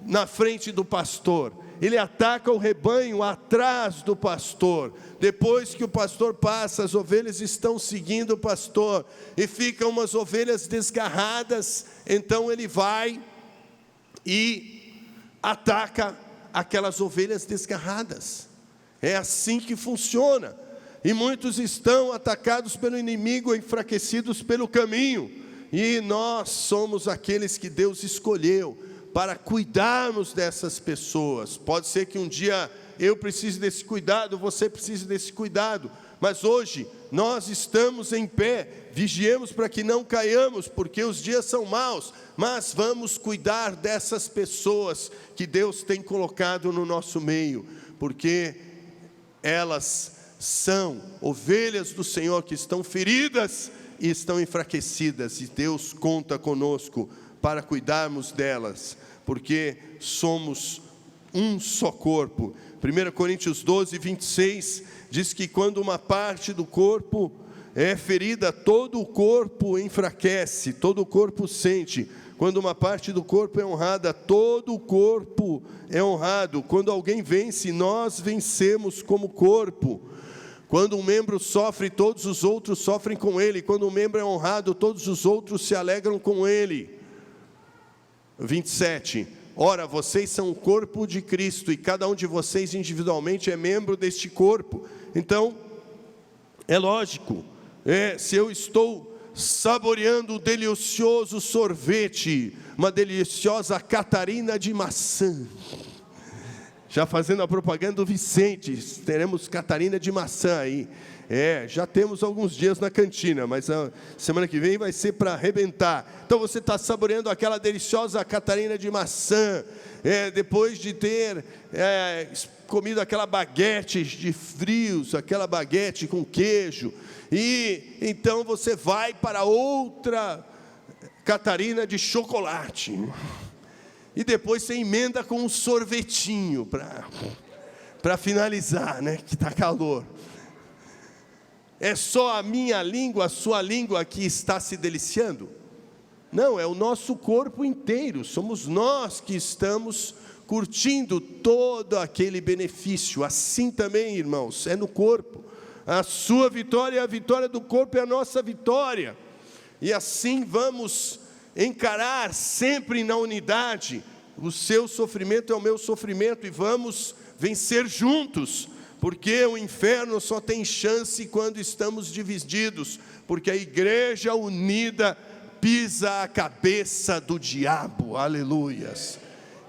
na frente do pastor. Ele ataca o rebanho atrás do pastor. Depois que o pastor passa, as ovelhas estão seguindo o pastor e ficam umas ovelhas desgarradas. Então ele vai e ataca aquelas ovelhas desgarradas. É assim que funciona. E muitos estão atacados pelo inimigo, enfraquecidos pelo caminho. E nós somos aqueles que Deus escolheu para cuidarmos dessas pessoas. Pode ser que um dia eu precise desse cuidado, você precise desse cuidado. Mas hoje nós estamos em pé, vigiemos para que não caiamos, porque os dias são maus. Mas vamos cuidar dessas pessoas que Deus tem colocado no nosso meio, porque elas são ovelhas do Senhor que estão feridas e estão enfraquecidas, e Deus conta conosco para cuidarmos delas, porque somos um só corpo. 1 Coríntios 12, 26 diz que quando uma parte do corpo é ferida, todo o corpo enfraquece, todo o corpo sente. Quando uma parte do corpo é honrada, todo o corpo é honrado. Quando alguém vence, nós vencemos como corpo. Quando um membro sofre, todos os outros sofrem com ele. Quando um membro é honrado, todos os outros se alegram com ele. 27. Ora, vocês são o corpo de Cristo, e cada um de vocês individualmente é membro deste corpo. Então, é lógico, se eu estou saboreando um delicioso sorvete, uma deliciosa Catarina de maçã, já fazendo a propaganda do Vicente, teremos Catarina de maçã aí. Já temos alguns dias na cantina, mas a semana que vem vai ser para arrebentar. Então você está saboreando aquela deliciosa Catarina de maçã, depois de ter comido aquela baguete de frios, aquela baguete com queijo, e então você vai para outra Catarina de chocolate. E depois você emenda com um sorvetinho para finalizar, né? Que está calor. É só a minha língua, a sua língua que está se deliciando? Não, é o nosso corpo inteiro. Somos nós que estamos curtindo todo aquele benefício. Assim também, irmãos, é no corpo. A sua vitória é a vitória do corpo, é a nossa vitória. E assim vamos encarar sempre na unidade. O seu sofrimento é o meu sofrimento, e vamos vencer juntos, porque o inferno só tem chance quando estamos divididos, porque a igreja unida pisa a cabeça do diabo. Aleluias.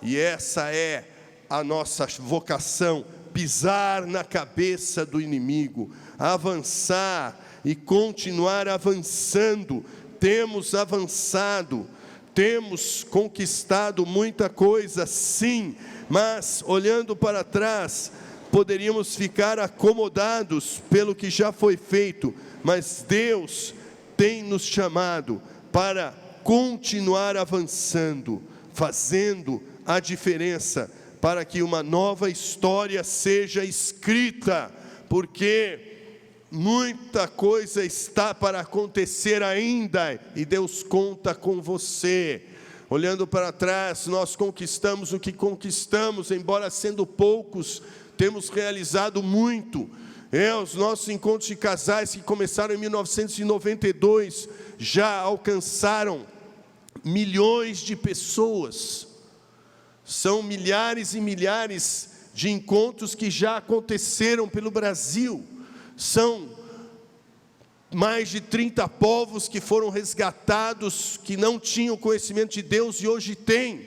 E essa é a nossa vocação, pisar na cabeça do inimigo, avançar e continuar avançando. Temos avançado, temos conquistado muita coisa, sim, mas olhando para trás, poderíamos ficar acomodados pelo que já foi feito, mas Deus tem nos chamado para continuar avançando, fazendo a diferença, para que uma nova história seja escrita, porque muita coisa está para acontecer ainda, e Deus conta com você. Olhando para trás, nós conquistamos o que conquistamos, embora sendo poucos, temos realizado muito. Os nossos encontros de casais, que começaram em 1992, já alcançaram milhões de pessoas. São milhares e milhares de encontros que já aconteceram pelo Brasil. São mais de 30 povos que foram resgatados, que não tinham conhecimento de Deus e hoje têm.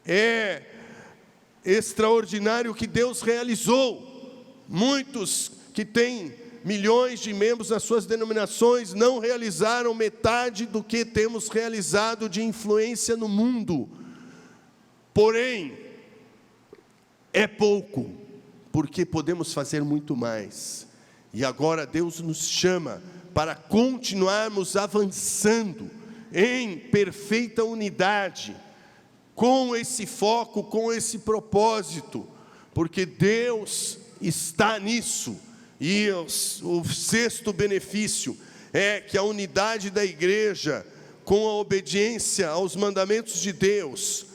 É extraordinário o que Deus realizou. Muitos que têm milhões de membros nas suas denominações não realizaram metade do que temos realizado de influência no mundo. Porém, é pouco, porque podemos fazer muito mais. E agora Deus nos chama para continuarmos avançando em perfeita unidade, com esse foco, com esse propósito, porque Deus está nisso. E o sexto benefício é que a unidade da igreja, com a obediência aos mandamentos de Deus,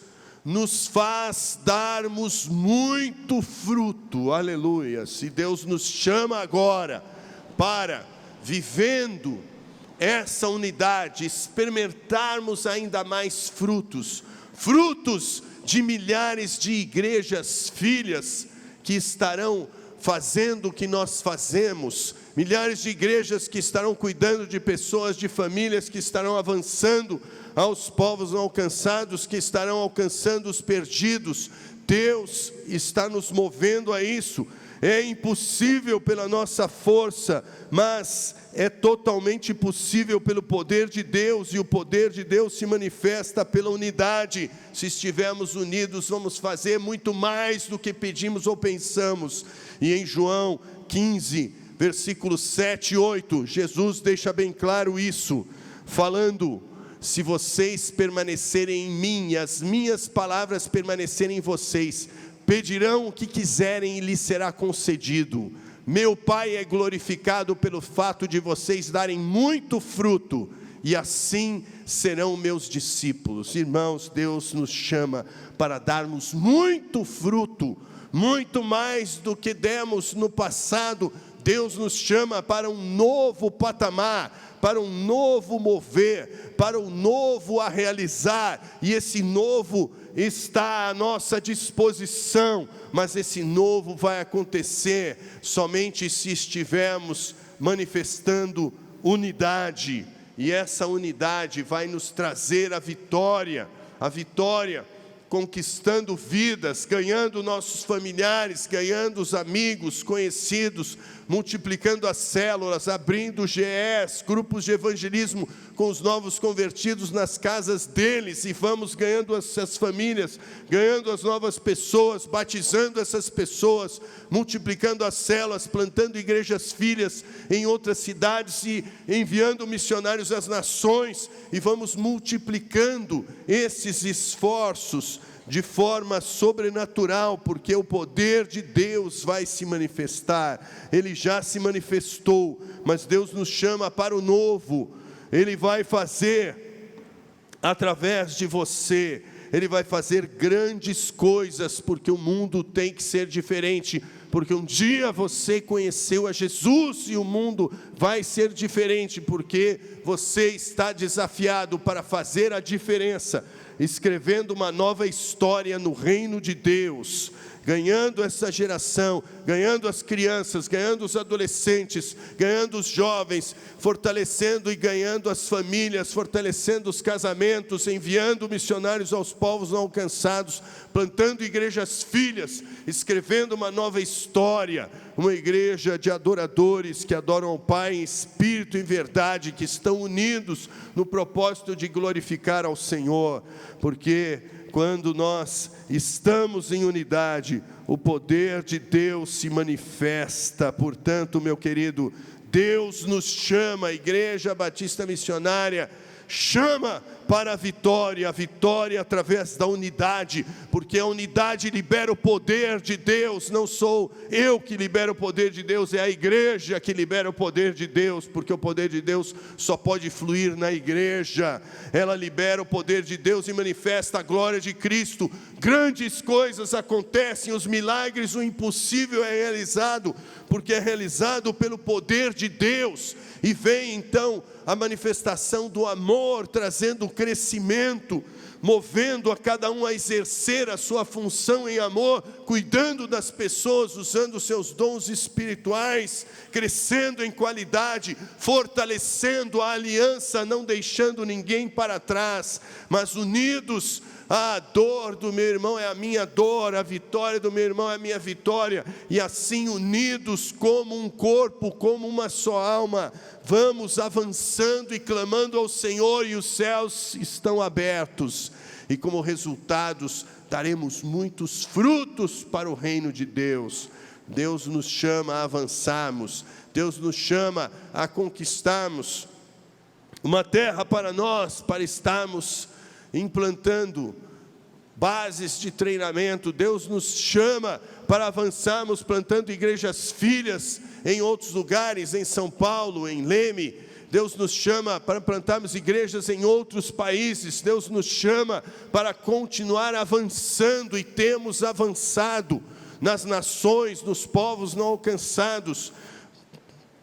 nos faz darmos muito fruto, aleluia. Se Deus nos chama agora para, vivendo essa unidade, experimentarmos ainda mais frutos de milhares de igrejas filhas que estarão fazendo o que nós fazemos, milhares de igrejas que estarão cuidando de pessoas, de famílias que estarão avançando aos povos não alcançados, que estarão alcançando os perdidos. Deus está nos movendo a isso. É impossível pela nossa força, mas é totalmente possível pelo poder de Deus, e o poder de Deus se manifesta pela unidade. Se estivermos unidos, vamos fazer muito mais do que pedimos ou pensamos. E em João 15, versículos 7 e 8, Jesus deixa bem claro isso, falando: se vocês permanecerem em mim e as minhas palavras permanecerem em vocês, pedirão o que quiserem e lhes será concedido. Meu Pai é glorificado pelo fato de vocês darem muito fruto, e assim serão meus discípulos. Irmãos, Deus nos chama para darmos muito fruto, muito mais do que demos no passado. Deus nos chama para um novo patamar, para um novo mover, para um novo a realizar, e esse novo está à nossa disposição, mas esse novo vai acontecer somente se estivermos manifestando unidade, e essa unidade vai nos trazer a vitória, conquistando vidas, ganhando nossos familiares, ganhando os amigos, conhecidos, multiplicando as células, abrindo GEs, grupos de evangelismo com os novos convertidos nas casas deles, e vamos ganhando essas famílias, ganhando as novas pessoas, batizando essas pessoas, multiplicando as células, plantando igrejas filhas em outras cidades e enviando missionários às nações, e vamos multiplicando esses esforços de forma sobrenatural, porque o poder de Deus vai se manifestar. Ele já se manifestou, mas Deus nos chama para o novo. Ele vai fazer através de você, Ele vai fazer grandes coisas, porque o mundo tem que ser diferente, porque um dia você conheceu a Jesus e o mundo vai ser diferente, porque você está desafiado para fazer a diferença, escrevendo uma nova história no reino de Deus, ganhando essa geração, ganhando as crianças, ganhando os adolescentes, ganhando os jovens, fortalecendo e ganhando as famílias, fortalecendo os casamentos, enviando missionários aos povos não alcançados, plantando igrejas filhas, escrevendo uma nova história, uma igreja de adoradores que adoram ao Pai em espírito e em verdade, que estão unidos no propósito de glorificar ao Senhor, porque quando nós estamos em unidade, o poder de Deus se manifesta. Portanto, meu querido, Deus nos chama, a Igreja Batista Missionária chama para a vitória através da unidade, porque a unidade libera o poder de Deus. Não sou eu que libero o poder de Deus, é a igreja que libera o poder de Deus, porque o poder de Deus só pode fluir na igreja. Ela libera o poder de Deus e manifesta a glória de Cristo. Grandes coisas acontecem, os milagres, o impossível é realizado, porque é realizado pelo poder de Deus. E vem então a manifestação do amor, trazendo crescimento, movendo a cada um a exercer a sua função em amor, cuidando das pessoas, usando os seus dons espirituais, crescendo em qualidade, fortalecendo a aliança, não deixando ninguém para trás, mas unidos. A dor do meu irmão é a minha dor, a vitória do meu irmão é a minha vitória, e assim unidos como um corpo, como uma só alma, vamos avançando e clamando ao Senhor, e os céus estão abertos, e como resultados daremos muitos frutos para o reino de Deus. Deus nos chama a avançarmos, Deus nos chama a conquistarmos uma terra para nós, para estarmos implantando bases de treinamento. Deus nos chama para avançarmos, plantando igrejas filhas em outros lugares, em São Paulo, em Leme. Deus nos chama para plantarmos igrejas em outros países. Deus nos chama para continuar avançando, e temos avançado nas nações, nos povos não alcançados,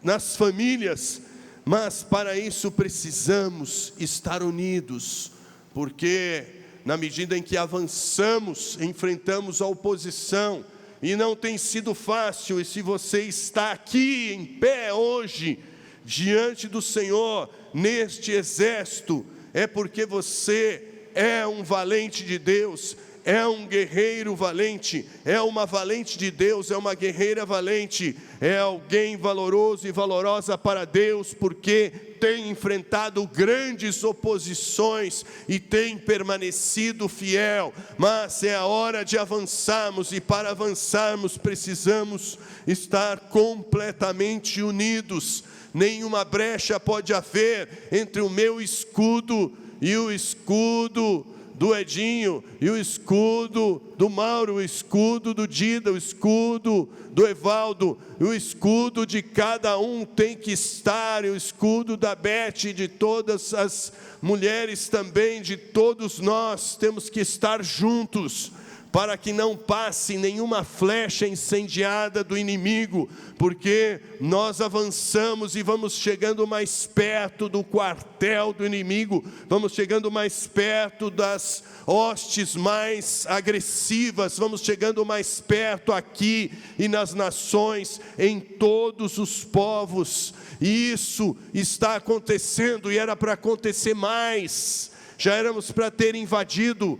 nas famílias, mas para isso precisamos estar unidos, porque na medida em que avançamos, enfrentamos a oposição, e não tem sido fácil. E se você está aqui em pé hoje, diante do Senhor, neste exército, é porque você é um valente de Deus, é um guerreiro valente, é uma valente de Deus, é uma guerreira valente, é alguém valoroso e valorosa para Deus, porque tem enfrentado grandes oposições e tem permanecido fiel. Mas é a hora de avançarmos, e para avançarmos precisamos estar completamente unidos. Nenhuma brecha pode haver entre o meu escudo e o escudo do Edinho, e o escudo do Mauro, o escudo do Dida, o escudo do Evaldo, o escudo de cada um tem que estar, e o escudo da Beth, de todas as mulheres também, de todos nós, temos que estar juntos, para que não passe nenhuma flecha incendiada do inimigo, porque nós avançamos e vamos chegando mais perto do quartel do inimigo, vamos chegando mais perto das hostes mais agressivas, vamos chegando mais perto aqui e nas nações, em todos os povos, e isso está acontecendo, e era para acontecer mais. Já éramos para ter invadido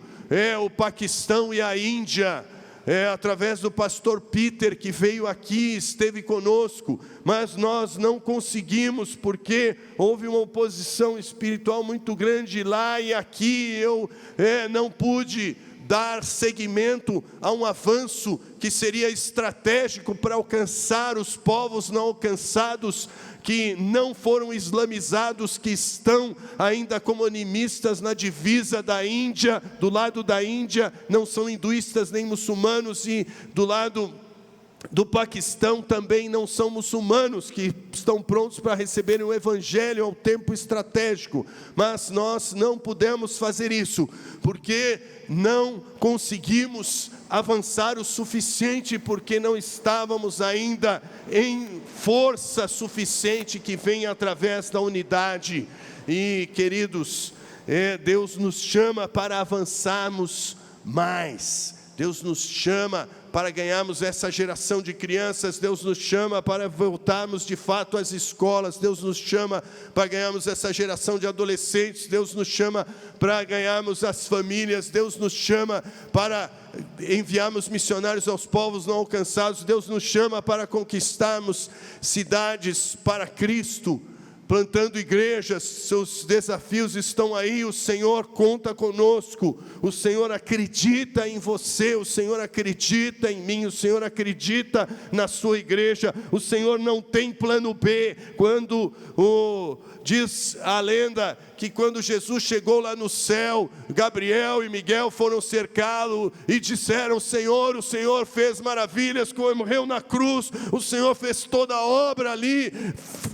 o Paquistão e a Índia, através do pastor Peter, que veio aqui, esteve conosco, mas nós não conseguimos, porque houve uma oposição espiritual muito grande lá e aqui. Eu não pude dar seguimento a um avanço que seria estratégico para alcançar os povos não alcançados, que não foram islamizados, que estão ainda como animistas na divisa da Índia, do lado da Índia, não são hinduístas nem muçulmanos, e do lado do Paquistão também não são muçulmanos, que estão prontos para receberem o evangelho ao tempo estratégico, mas nós não pudemos fazer isso, porque não conseguimos avançar o suficiente, porque não estávamos ainda em força suficiente que vem através da unidade. E queridos, Deus nos chama para avançarmos mais, Deus nos chama para ganharmos essa geração de crianças, Deus nos chama para voltarmos de fato às escolas, Deus nos chama para ganharmos essa geração de adolescentes, Deus nos chama para ganharmos as famílias, Deus nos chama para enviarmos missionários aos povos não alcançados, Deus nos chama para conquistarmos cidades para Cristo, plantando igrejas. Seus desafios estão aí, o Senhor conta conosco, o Senhor acredita em você, o Senhor acredita em mim, o Senhor acredita na sua igreja, o Senhor não tem plano B. Quando diz a lenda que quando Jesus chegou lá no céu, Gabriel e Miguel foram cercá-lo e disseram: Senhor, o Senhor fez maravilhas, morreu na cruz, o Senhor fez toda a obra ali,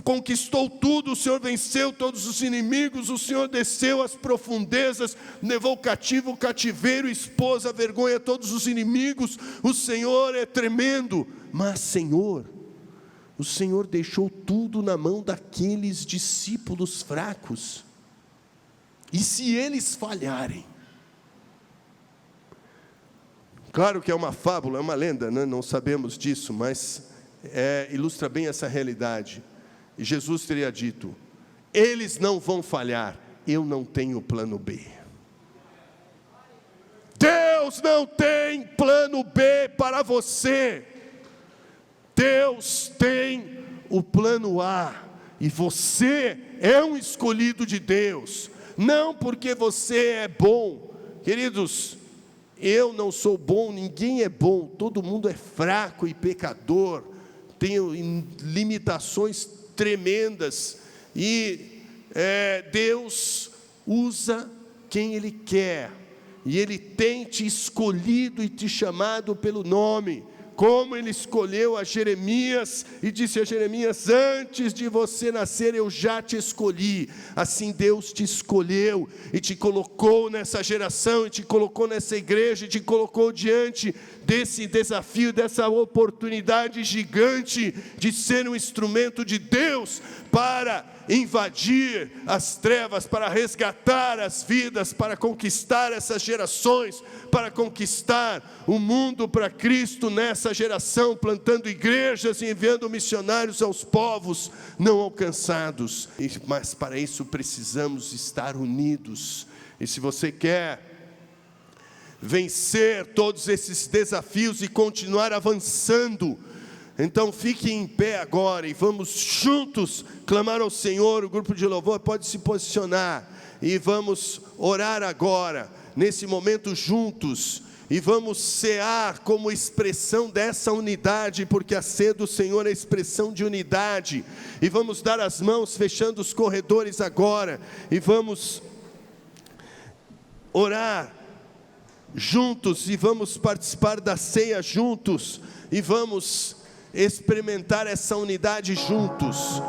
conquistou tudo, o Senhor venceu todos os inimigos, o Senhor desceu às profundezas, levou cativo o cativeiro, expôs a vergonha a todos os inimigos, o Senhor é tremendo. Mas Senhor, o Senhor deixou tudo na mão daqueles discípulos fracos, e se eles falharem, Claro que é uma fábula, é uma lenda, né? Não sabemos disso, mas ilustra bem essa realidade. E Jesus teria dito: eles não vão falhar, eu não tenho plano B. Deus não tem plano B para você. Deus tem o plano A. E você é um escolhido de Deus. Não porque você é bom. Queridos, eu não sou bom, ninguém é bom. Todo mundo é fraco e pecador. Tem limitações tremendas. E Deus usa quem Ele quer. E Ele tem te escolhido e te chamado pelo nome, como Ele escolheu a Jeremias e disse a Jeremias: antes de você nascer eu já te escolhi. Assim Deus te escolheu e te colocou nessa geração, e te colocou nessa igreja, e te colocou diante desse desafio, dessa oportunidade gigante de ser um instrumento de Deus para invadir as trevas, para resgatar as vidas, para conquistar essas gerações, para conquistar o mundo para Cristo nessa geração, plantando igrejas e enviando missionários aos povos não alcançados. Mas para isso precisamos estar unidos. E se você quer vencer todos esses desafios e continuar avançando, então fique em pé agora e vamos juntos clamar ao Senhor. O grupo de louvor pode se posicionar e vamos orar agora, nesse momento juntos, e vamos cear como expressão dessa unidade, porque a ceia do Senhor é expressão de unidade. E vamos dar as mãos, fechando os corredores agora, e vamos orar juntos, e vamos participar da ceia juntos, e vamos experimentar essa unidade juntos.